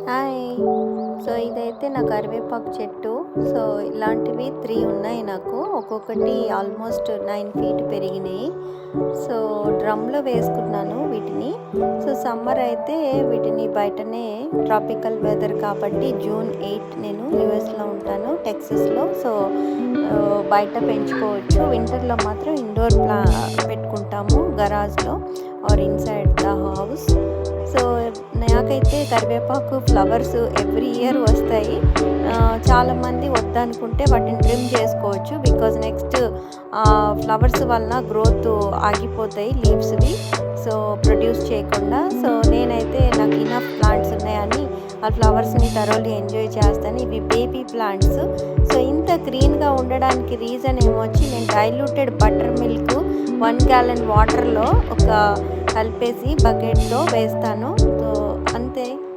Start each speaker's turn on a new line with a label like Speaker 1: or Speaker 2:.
Speaker 1: Hi. So ఇదైతే నా కరివేపాకు చెట్టు. సో ఇలాంటివి 3 ఉన్నాయి నాకు. ఒక్కొక్కటి ఆల్మోస్ట్ 9 ఫీట్ పెరిగినాయి. సో డ్రమ్లో వేసుకున్నాను వీటిని. సో సమ్మర్ అయితే వీటిని బయటనే, ట్రాపికల్ వెదర్ కాబట్టి జూన్ 8 నేను యూఎస్లో ఉంటాను, టెక్సస్లో. సో బయట పెంచుకోవచ్చు. వింటర్లో మాత్రం ఇండోర్ పెట్టుకుంటాము, గరాజ్లో or inside the house. So నాకైతే కరివేపాకు ఫ్లవర్స్ ఎవ్రీ ఇయర్ వస్తాయి. చాలామంది వద్దనుకుంటే వాటిని ట్రిమ్ చేసుకోవచ్చు, బికాజ్ నెక్స్ట్ ఫ్లవర్స్ వలన గ్రోత్ ఆగిపోతాయి లీవ్స్వి, సో ప్రొడ్యూస్ చేయకుండా. సో నేనైతే నాకు ఇనఫ్ ప్లాంట్స్ ఉన్నాయని ఆ ఫ్లవర్స్ని థరోలీ ఎంజాయ్ చేస్తాను. ఇవి బేబీ ప్లాంట్స్. సో ఇంత గ్రీన్గా ఉండడానికి రీజన్ ఏమొచ్చి, నేను డైల్యూటెడ్ బటర్ మిల్క్ 1 gallon వాటర్లో కలిపేసి బకెట్తో వేస్తాను. సో అంతే.